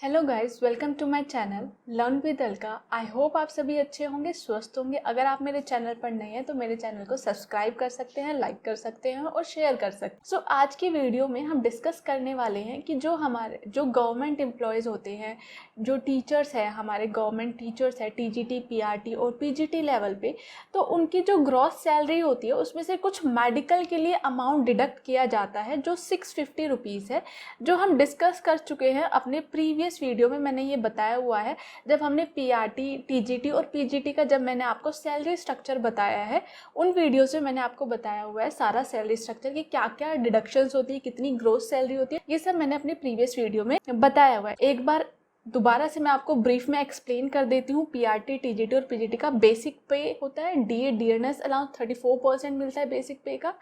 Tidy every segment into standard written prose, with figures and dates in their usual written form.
Hello guys, welcome to my channel learn with Alka. I hope आप सभी अच्छे होंगे, स्वस्थ होंगे। अगर आप मेरे चैनल पर नए हैं तो मेरे चैनल को सब्सक्राइब कर सकते हैं, लाइक कर सकते हैं और शेयर कर सकते हैं। सो आज की वीडियो में हम डिस्कस करने वाले हैं कि जो गवर्नमेंट एम्प्लॉयज़ होते हैं, जो टीचर्स हैं, हमारे गवर्नमेंट टीचर्स हैं टीजीटी, पीआरटी और पीजीटी लेवल पे, तो उनकी जो ग्रॉस सैलरी होती है उसमें से कुछ मेडिकल के लिए अमाउंट डिडक्ट किया जाता है जो 650 रुपीज़ है, जो हम डिस्कस कर चुके हैं अपने प्रीवियस वीडियो में। मैंने ये बताया हुआ है जब हमने पीआरटी, टीजीटी और पीजीटी का जब मैंने आपको सैलरी स्ट्रक्चर बताया है, उन वीडियोस में मैंने आपको बताया हुआ है सारा सैलरी स्ट्रक्चर की क्या क्या डिडक्शंस होती है, कितनी ग्रोस सैलरी होती है, ये सब मैंने अपने प्रीवियस वीडियो में बताया हुआ है। एक बार दोबारा से मैं आपको ब्रीफ में एक्सप्लेन कर देती हूँ। पीआरटी, टीजीटी और पीजीटी का बेसिक पे होता है डीए, डियरनेस अलाउंस 34% मिलता है बेसिक पे का।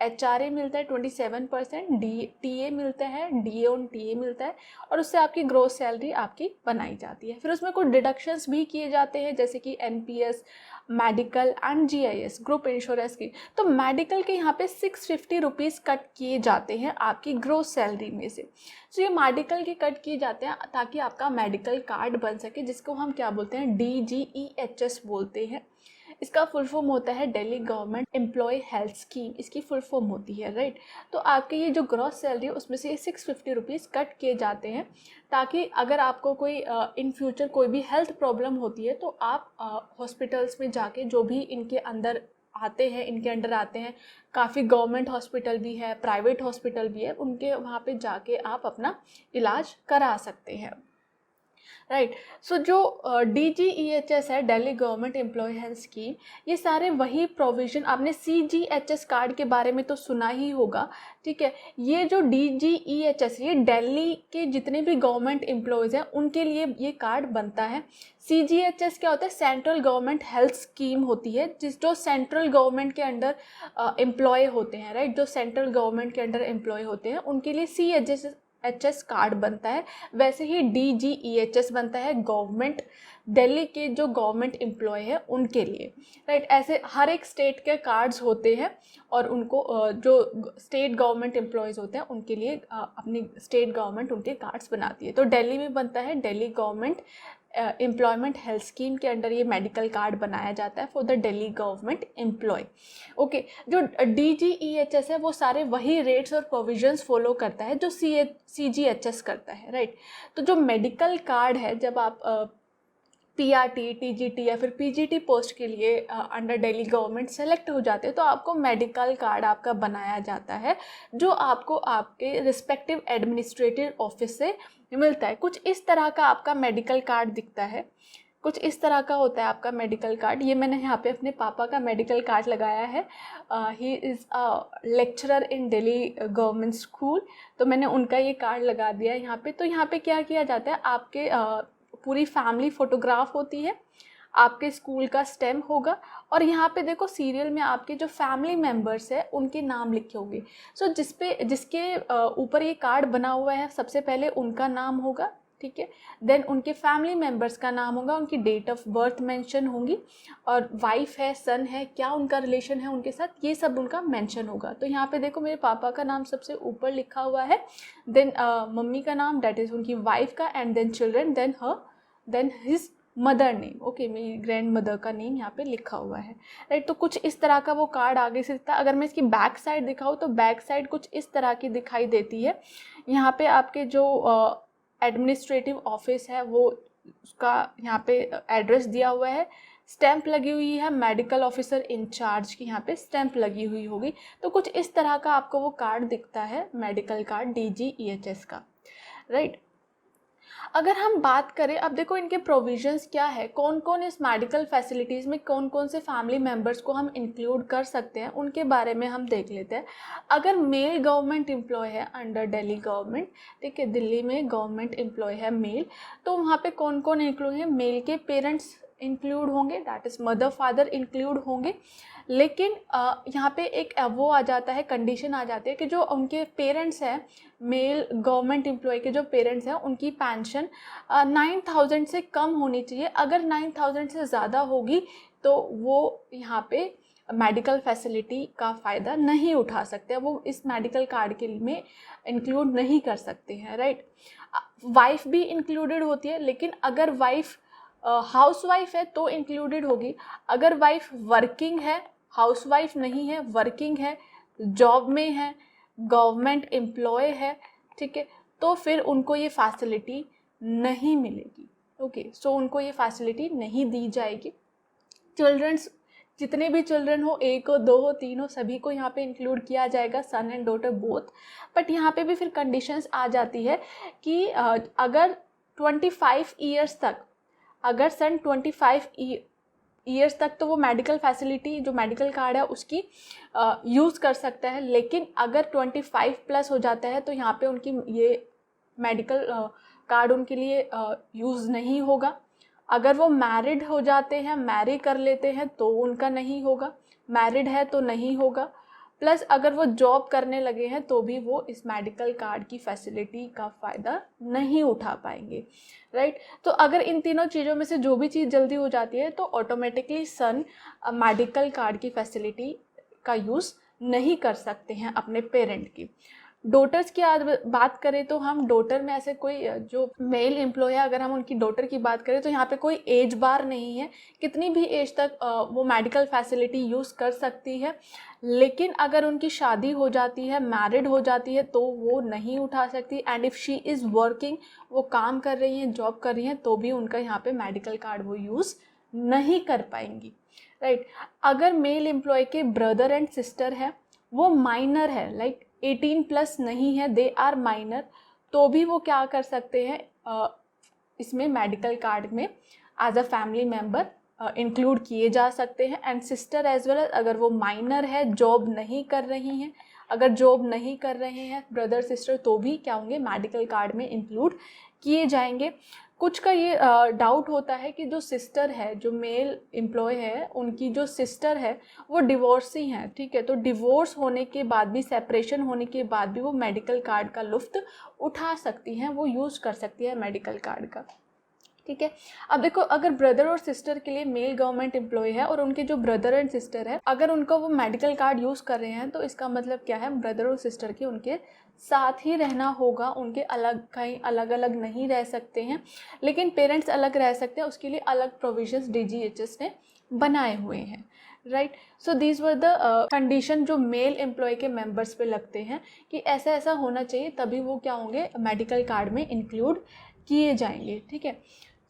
एचआरए मिलता है 27%, टीए मिलता है, डीए ऑन टीए मिलता है, और उससे आपकी ग्रोस सैलरी आपकी बनाई जाती है। फिर उसमें कुछ डिडक्शंस भी किए जाते हैं जैसे कि NPS, medical and GIS, group insurance की। तो मेडिकल के यहाँ पे 650 रुपीज़ कट किए जाते हैं आपकी ग्रोस सैलरी में से। तो ये मेडिकल के कट किए जाते हैं ताकि आपका मेडिकल कार्ड बन सके, जिसको हम क्या बोलते हैं, DGEHS बोलते हैं। इसका फुल फॉर्म होता है Delhi government employ health scheme, इसकी फुल फॉर्म होती है, राइट। तो आपके ये जो ग्रॉस सैलरी है उसमें से 650 रुपीज़ कट किए जाते हैं ताकि अगर आपको कोई इन फ्यूचर कोई भी हेल्थ प्रॉब्लम होती है तो आप हॉस्पिटल्स में जाके, जो भी इनके अंदर आते हैं, इनके अंडर आते हैं, काफ़ी गवर्नमेंट हॉस्पिटल भी है, प्राइवेट हॉस्पिटल भी है, उनके वहाँ पे जाके आप अपना इलाज करा सकते हैं, राइट। सो जो DGEHS है, Delhi government employ health scheme, ये सारे वही प्रोविज़न, आपने CGHS कार्ड के बारे में तो सुना ही होगा, ठीक है। ये जो DGEHS, ये दिल्ली के जितने भी गवर्नमेंट एम्प्लॉयज़ हैं उनके लिए ये कार्ड बनता है। CGHS क्या होता है, सेंट्रल गवर्नमेंट हेल्थ स्कीम होती है, जो सेंट्रल गवर्नमेंट के अंडर एम्प्लॉय होते हैं, राइट। जो सेंट्रल गवर्नमेंट के अंडर एम्प्लॉय होते हैं उनके लिए CGHS कार्ड बनता है। वैसे ही DGEHS बनता है गवर्नमेंट, दिल्ली के जो गवर्नमेंट एम्प्लॉय है उनके लिए, राइट। ऐसे हर एक स्टेट के कार्ड्स होते हैं और उनको जो स्टेट गवर्नमेंट एम्प्लॉयज़ होते हैं उनके लिए अपनी स्टेट गवर्नमेंट उनके कार्ड्स बनाती है। तो दिल्ली में बनता है Delhi government employment health scheme के अंडर ये मेडिकल कार्ड बनाया जाता है for the Delhi government employ. Okay, जो DGEHS है वो सारे वही रेट्स और प्रोविजंस फॉलो करता है जो CGHS करता है, राइट। तो जो मेडिकल कार्ड है, जब आप पीआरटी, टीजीटी या फिर पीजीटी पोस्ट के लिए अंडर दिल्ली गवर्नमेंट सेलेक्ट हो जाते हैं तो आपको मेडिकल कार्ड आपका बनाया जाता है, जो आपको आपके रिस्पेक्टिव एडमिनिस्ट्रेटिव ऑफिस से मिलता है। कुछ इस तरह का आपका मेडिकल कार्ड दिखता है, कुछ इस तरह का होता है आपका मेडिकल कार्ड। ये मैंने यहाँ पे अपने पापा का मेडिकल कार्ड लगाया है। He is a lecturer in Delhi government school, तो मैंने उनका ये कार्ड लगा दिया यहाँ पे। तो यहाँ पे क्या किया जाता है, आपके पूरी फैमिली फ़ोटोग्राफ होती है, आपके स्कूल का स्टेम होगा, और यहाँ पे देखो सीरियल में आपके जो फैमिली मेम्बर्स हैं उनके नाम लिखे होंगे। सो जिसके ऊपर ये कार्ड बना हुआ है सबसे पहले उनका नाम होगा, ठीक है। देन उनके फैमिली मेम्बर्स का नाम होगा, उनकी डेट ऑफ बर्थ मेंशन होंगी, और वाइफ है, सन है, क्या उनका रिलेशन है उनके साथ, ये सब उनका मेंशन होगा। तो यहाँ पे देखो मेरे पापा का नाम सबसे ऊपर लिखा हुआ है, देन मम्मी का नाम, डेट इज़ उनकी वाइफ का, and then children, then his mother name, okay, मेरी ग्रैंड मदर का नेम यहाँ पे लिखा हुआ है, राइट। तो कुछ इस तरह का वो कार्ड आगे से दिखता है। अगर मैं इसकी बैक साइड दिखाऊँ तो बैक साइड कुछ इस तरह की दिखाई देती है। यहाँ पे आपके जो एडमिनिस्ट्रेटिव ऑफिस है वो, उसका यहाँ पे एड्रेस दिया हुआ है, स्टैंप लगी हुई है, मेडिकल ऑफिसर इंचार्ज की यहाँ पे स्टैंप लगी हुई होगी। तो कुछ इस तरह का आपको वो कार्ड दिखता है, मेडिकल कार्ड DGEHS का, राइट। अगर हम बात करें, अब देखो इनके प्रोविजंस क्या है, कौन कौन इस मेडिकल फैसिलिटीज़ में कौन कौन से फैमिली मेम्बर्स को हम इंक्लूड कर सकते हैं, उनके बारे में हम देख लेते हैं। अगर मेल गवर्नमेंट एम्प्लॉय है अंडर दिल्ली गवर्नमेंट, ठीक है, दिल्ली में गवर्नमेंट एम्प्लॉय है मेल, तो वहाँ पे कौन कौन इंक्लूड है, मेल के पेरेंट्स इंक्लूड होंगे, that is mother father include होंगे। लेकिन यहाँ पे एक वो आ जाता है, कंडीशन आ जाती है कि जो उनके पेरेंट्स हैं, मेल गवर्नमेंट एम्प्लॉय के जो पेरेंट्स हैं उनकी पेंशन 9,000 से कम होनी चाहिए। अगर 9,000 से ज़्यादा होगी तो वो यहाँ पे मेडिकल फैसिलिटी का फ़ायदा नहीं उठा सकते, वो इस मेडिकल कार्ड के लिए इंक्लूड नहीं कर सकते हैं, राइट। वाइफ भी इंक्लूडेड होती है, लेकिन अगर वाइफ हाउस वाइफ है तो इंक्लूडेड होगी। अगर वाइफ वर्किंग है, हाउस वाइफ नहीं है, वर्किंग है, जॉब में है, गवर्नमेंट एम्प्लॉय है, ठीक है, तो फिर उनको ये फैसिलिटी नहीं मिलेगी। ओके, सो उनको ये फैसिलिटी नहीं दी जाएगी। चिल्ड्रंस, जितने भी चिल्ड्रन हो, 1 हो, 2 हो, 3 हो, सभी को यहाँ पे इंक्लूड किया जाएगा, सन एंड डॉटर बोथ। बट यहाँ पे भी फिर कंडीशंस आ जाती है कि अगर 25 ईयर्स तक, अगर सन 25 ईयर्स तक तो वो मेडिकल फैसिलिटी, जो मेडिकल कार्ड है उसकी यूज़ कर सकता है। लेकिन अगर 25 प्लस हो जाता है तो यहाँ पे उनकी ये मेडिकल कार्ड उनके लिए यूज़ नहीं होगा। अगर वो मैरिड हो जाते हैं, मैरी कर लेते हैं, तो उनका नहीं होगा, मैरिड है तो नहीं होगा। प्लस अगर वो जॉब करने लगे हैं तो भी वो इस मेडिकल कार्ड की फैसिलिटी का फ़ायदा नहीं उठा पाएंगे, राइट। तो अगर इन तीनों चीज़ों में से जो भी चीज़ जल्दी हो जाती है तो ऑटोमेटिकली सन मेडिकल कार्ड की फैसिलिटी का यूज़ नहीं कर सकते हैं अपने पेरेंट की। डॉटर्स की बात करें तो हम डॉटर में ऐसे कोई जो मेल एम्प्लॉय है, अगर हम उनकी डॉटर की बात करें तो यहाँ पे कोई एज बार नहीं है, कितनी भी एज तक वो मेडिकल फैसिलिटी यूज़ कर सकती है। लेकिन अगर उनकी शादी हो जाती है, मैरिड हो जाती है, तो वो नहीं उठा सकती। And if she is working, वो काम कर रही हैं, जॉब कर रही हैं, तो भी उनका यहाँ पे मेडिकल कार्ड वो यूज़ नहीं कर पाएंगी, राइट। अगर मेल एम्प्लॉय के ब्रदर एंड सिस्टर है, वो माइनर है, लाइक 18 प्लस नहीं है, दे आर माइनर, तो भी वो क्या कर सकते हैं, इसमें मेडिकल कार्ड में as a family member include किए जा सकते हैं। एंड सिस्टर एज वेल, अगर वो माइनर है, जॉब नहीं कर रही हैं, अगर जॉब नहीं कर रहे हैं ब्रदर सिस्टर, तो भी क्या होंगे, मेडिकल कार्ड में इंक्लूड किए जाएंगे। कुछ का ये डाउट होता है कि जो सिस्टर है, जो मेल एम्प्लॉय है, उनकी जो सिस्टर है वो डिवोर्सी हैं, ठीक है, तो डिवोर्स होने के बाद भी, सेपरेशन होने के बाद भी वो मेडिकल कार्ड का लुफ्त उठा सकती हैं, वो यूज़ कर सकती है मेडिकल कार्ड का, ठीक है। अब देखो, अगर ब्रदर और सिस्टर के लिए मेल गवर्नमेंट एम्प्लॉय है और उनके जो ब्रदर एंड सिस्टर है, अगर उनका वो मेडिकल कार्ड यूज़ कर रहे हैं, तो इसका मतलब क्या है, ब्रदर और सिस्टर के उनके साथ ही रहना होगा, उनके अलग, कहीं अलग अलग नहीं रह सकते हैं। लेकिन पेरेंट्स अलग रह सकते हैं, उसके लिए अलग प्रोविजंस DGHS ने बनाए हुए हैं, right. So these were the condition जो मेल एम्प्लॉय के मेंबर्स पे लगते हैं कि ऐसा ऐसा होना चाहिए, तभी वो क्या होंगे, मेडिकल कार्ड में इंक्लूड किए जाएंगे, ठीक है।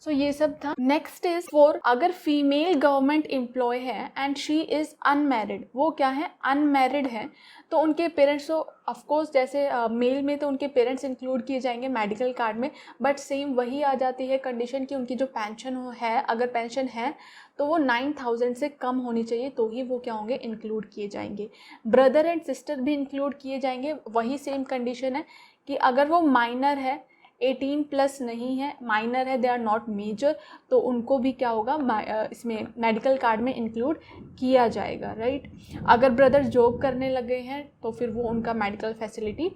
सो ये सब था। नेक्स्ट इज फॉर, अगर फीमेल गवर्नमेंट एम्प्लॉय है एंड शी इज़ अनमैरिड, वो क्या है, अनमैरिड है, तो उनके पेरेंट्स, तो ऑफकोर्स जैसे मेल में तो उनके पेरेंट्स इंक्लूड किए जाएंगे मेडिकल कार्ड में, बट सेम वही आ जाती है कंडीशन कि उनकी जो पेंशन है, अगर पेंशन है तो वो 9,000 से कम होनी चाहिए, तो ही वो क्या होंगे, इंक्लूड किए जाएंगे। ब्रदर एंड सिस्टर भी इंक्लूड किए जाएंगे, वही सेम कंडीशन है कि अगर वो माइनर है, 18 प्लस नहीं है, माइनर है, दे आर नॉट मेजर, तो उनको भी क्या होगा, इसमें मेडिकल कार्ड में इंक्लूड किया जाएगा, राइट। अगर ब्रदर जॉब करने लगे हैं तो फिर वो उनका मेडिकल फैसिलिटी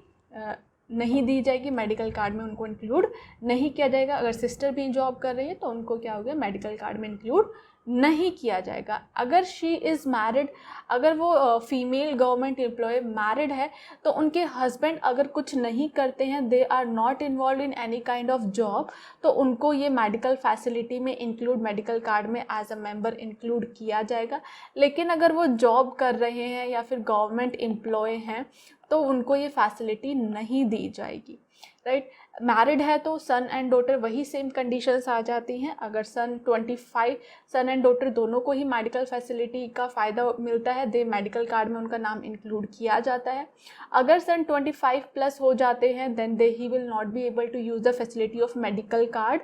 नहीं दी जाएगी, मेडिकल कार्ड में उनको इंक्लूड नहीं किया जाएगा। अगर सिस्टर भी जॉब कर रही है तो उनको क्या हो गया, मेडिकल कार्ड में इंक्लूड नहीं किया जाएगा। अगर शी इज़ मैरिड, अगर वो फीमेल गवर्नमेंट एम्प्लॉय मैरिड है, तो उनके हस्बैंड अगर कुछ नहीं करते हैं, they are not involve in any kind of job, तो उनको ये मेडिकल फैसिलिटी में इंक्लूड, मेडिकल कार्ड में एज अ मेंबर इंक्लूड किया जाएगा। लेकिन अगर वो जॉब कर रहे हैं या फिर गवर्नमेंट एम्प्लॉय हैं, तो उनको ये फैसिलिटी नहीं दी जाएगी, राइट। मैरिड है तो सन एंड डॉटर वही सेम कंडीशंस आ जाती हैं। अगर सन 25, सन एंड डॉटर दोनों को ही मेडिकल फैसिलिटी का फ़ायदा मिलता है, दे मेडिकल कार्ड में उनका नाम इंक्लूड किया जाता है। अगर सन 25 प्लस हो जाते हैं, then they he will not be able to use the facility of medical card.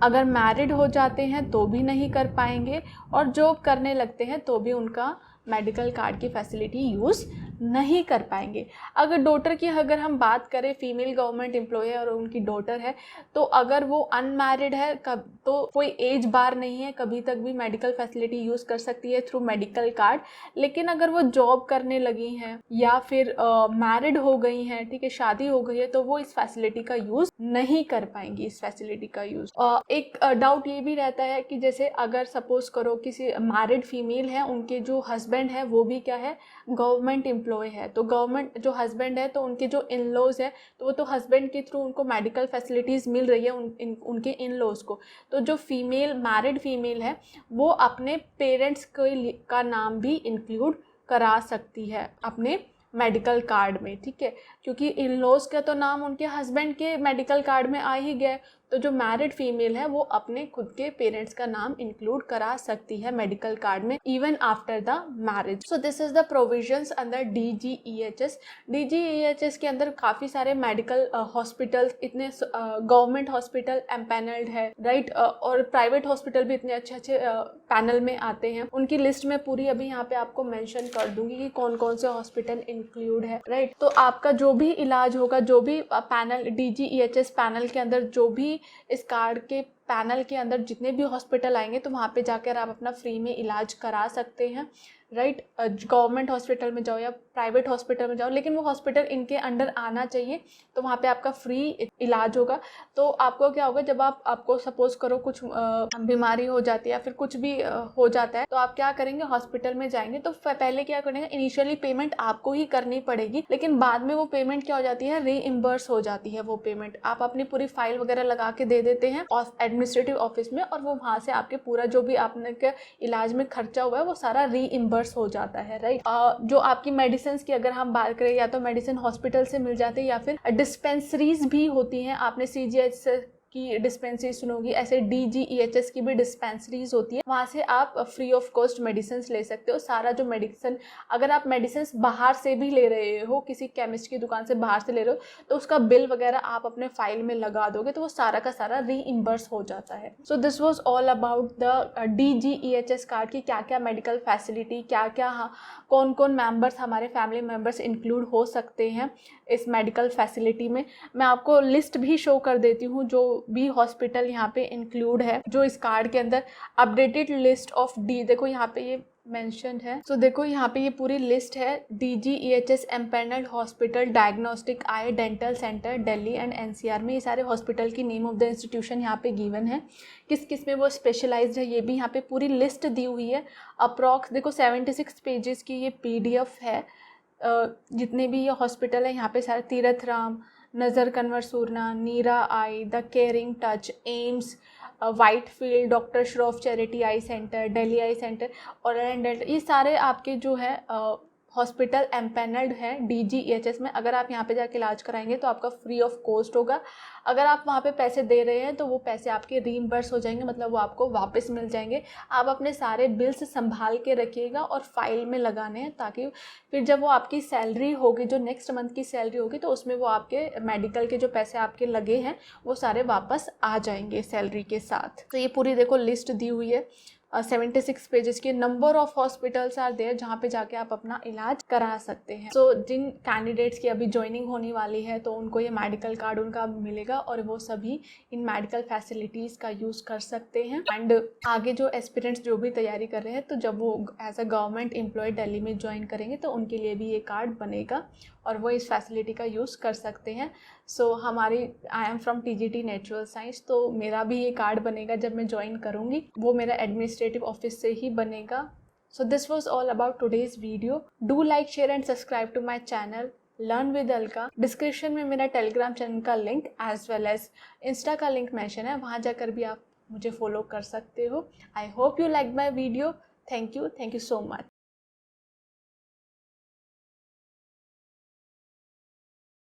अगर मैरिड हो जाते हैं तो भी नहीं कर पाएंगे, और जॉब करने लगते हैं तो भी उनका मेडिकल कार्ड की फैसिलिटी यूज़ नहीं कर पाएंगे। अगर डॉटर की अगर हम बात करें, फीमेल गवर्नमेंट एम्प्लॉय है और उनकी डॉटर है, तो अगर वो अनमैरिड है, तो कोई एज बार नहीं है, कभी तक भी मेडिकल फैसिलिटी यूज़ कर सकती है थ्रू मेडिकल कार्ड। लेकिन अगर वो जॉब करने लगी हैं या फिर मैरिड हो गई हैं, ठीक है, शादी हो गई है, तो वो इस फैसिलिटी का यूज़ नहीं कर पाएंगी, इस फैसिलिटी का यूज़। एक डाउट ये भी रहता है कि जैसे अगर सपोज करो किसी मैरिड फीमेल है, उनके जो हस्बैंड है वो भी क्या है, गवर्नमेंट एम्प्लॉय है तो गवर्नमेंट जो हस्बैंड है तो उनके जो इन लॉज है तो वो तो हस्बैंड के थ्रू उनको मेडिकल फैसिलिटीज़ मिल रही है उनके इन लॉज को। तो जो फीमेल मैरिड फीमेल है वो अपने पेरेंट्स का नाम भी इंक्लूड करा सकती है अपने मेडिकल कार्ड में, ठीक है, क्योंकि इन लॉज का तो नाम उनके हस्बैंड के मेडिकल कार्ड में आ ही गया। तो जो मैरिड फीमेल है वो अपने खुद के पेरेंट्स का नाम इंक्लूड करा सकती है मेडिकल कार्ड में even after the marriage. So this is the provisions under DGEHS। DGEHS के अंदर काफ़ी सारे मेडिकल हॉस्पिटल्स, इतने गवर्नमेंट हॉस्पिटल एम्पैनल्ड है, राइट, और प्राइवेट हॉस्पिटल भी इतने अच्छे अच्छे पैनल में आते हैं। उनकी लिस्ट में पूरी अभी यहाँ पे आपको मेंशन कर दूंगी कि कौन कौन से हॉस्पिटल इंक्लूड है, राइट। तो आपका जो भी इलाज होगा, जो भी पैनल DGEHS पैनल के अंदर, जो भी इस कार्ड के पैनल के अंदर जितने भी हॉस्पिटल आएंगे तो वहाँ पे जाकर आप अपना फ्री में इलाज करा सकते हैं, राइट। गवर्नमेंट हॉस्पिटल में जाओ या प्राइवेट हॉस्पिटल में जाओ, लेकिन वो हॉस्पिटल इनके अंडर आना चाहिए, तो वहाँ पे आपका फ्री इलाज होगा। तो आपको क्या होगा, जब आपको सपोज करो कुछ बीमारी हो जाती है या फिर कुछ भी हो जाता है तो आप क्या करेंगे, हॉस्पिटल में जाएंगे तो पहले क्या करेंगे, इनिशियली पेमेंट आपको ही करनी पड़ेगी, लेकिन बाद में वो पेमेंट क्या हो जाती है, रीइम्बर्स हो जाती है। वो पेमेंट आप अपनी पूरी फाइल वगैरह लगा के दे देते हैं एडमिनिस्ट्रेटिव ऑफिस में, और वो वहाँ से आपके पूरा जो भी आपने के इलाज में खर्चा हुआ है वो सारा रीइम्बर्स हो जाता है, राइट। जो आपकी मेडिसिन की अगर हम बात करें, या तो मेडिसिन हॉस्पिटल से मिल जाती है या फिर डिस्पेंसरीज भी होती हैं। आपने CGH की डिस्पेंसरी सुनोगी, ऐसे DGEHS की भी डिस्पेंसरीज होती है, वहाँ से आप फ्री ऑफ कॉस्ट मेडिसिन ले सकते हो। सारा जो मेडिसिन, अगर आप मेडिसिन बाहर से भी ले रहे हो, किसी केमिस्ट की दुकान से बाहर से ले रहे हो, तो उसका बिल वगैरह आप अपने फाइल में लगा दोगे तो वो सारा का सारा रीइम्बर्स हो जाता है। सो this was all about the DGEHS card की क्या क्या मेडिकल फैसिलिटी, क्या क्या कौन कौन मेंबर्स हमारे फैमिली मेंबर्स इंक्लूड हो सकते हैं इस मेडिकल फैसिलिटी में। मैं आपको लिस्ट भी शो कर देती हूँ जो भी हॉस्पिटल यहाँ पे इंक्लूड है जो इस कार्ड के अंदर। अपडेटेड लिस्ट ऑफ देखो यहाँ पे ये मेंशन्ड है। सो देखो यहाँ पे ये पूरी लिस्ट है। DGEHS empanelled hospital diagnostic I dental centre Delhi and NCR में, ये सारे हॉस्पिटल की नेम ऑफ द इंस्टीट्यूशन यहाँ पे गिवन है, किस किस में वो स्पेशलाइज्ड है ये भी यहाँ पे पूरी लिस्ट दी हुई है। अप्रॉक्स देखो 76 पेजेस की ये PDF है। जितने भी ये हॉस्पिटल है यहाँ पे सारे, तीरथ राम, नज़र कन्वर सूरना, Neera eye, the caring touch, AIIMS, Whitefield, doctor Shroff charity eye centre, Delhi eye centre, और ये सारे आपके जो है हॉस्पिटल एम्पैनल्ड है DGEHS में। अगर आप यहाँ पे जाके इलाज कराएंगे तो आपका फ्री ऑफ कॉस्ट होगा। अगर आप वहाँ पे पैसे दे रहे हैं तो वो पैसे आपके रीइम्बर्स हो जाएंगे, मतलब वो आपको वापस मिल जाएंगे। आप अपने सारे बिल्स संभाल के रखिएगा और फाइल में लगाने हैं, ताकि फिर जब वो आपकी सैलरी होगी, जो नेक्स्ट मंथ की सैलरी होगी, तो उसमें वो आपके मेडिकल के जो पैसे आपके लगे हैं वो सारे वापस आ जाएंगे सैलरी के साथ। तो ये पूरी देखो लिस्ट दी हुई है 76 पेजेस के। Number of hospitals are there जहाँ पे जाके आप अपना इलाज करा सकते हैं। सो जिन कैंडिडेट्स की अभी ज्वाइनिंग होने वाली है तो उनको ये मेडिकल कार्ड उनका मिलेगा और वो सभी इन मेडिकल फैसिलिटीज़ का यूज़ कर सकते हैं। एंड आगे जो एस्पिरेंट्स जो भी तैयारी कर रहे हैं तो जब वो as a government employ Delhi में ज्वाइन करेंगे तो उनके लिए भी ये कार्ड बनेगा और वो इस फैसिलिटी का यूज़ कर सकते हैं। So I am from TGT natural science, तो मेरा भी ये कार्ड बनेगा जब मैं ज्वाइन करूँगी, वो मेरा एडमिनिस्ट्रेटिव ऑफिस से ही बनेगा। So this was all about today's video. Do like, share and subscribe to my channel learn with Alka. Description में मेरा टेलीग्राम चैनल का link as well as insta का लिंक मेंशन है, वहाँ जाकर भी आप मुझे फॉलो कर सकते हो। I hope you like my video. Thank you so much.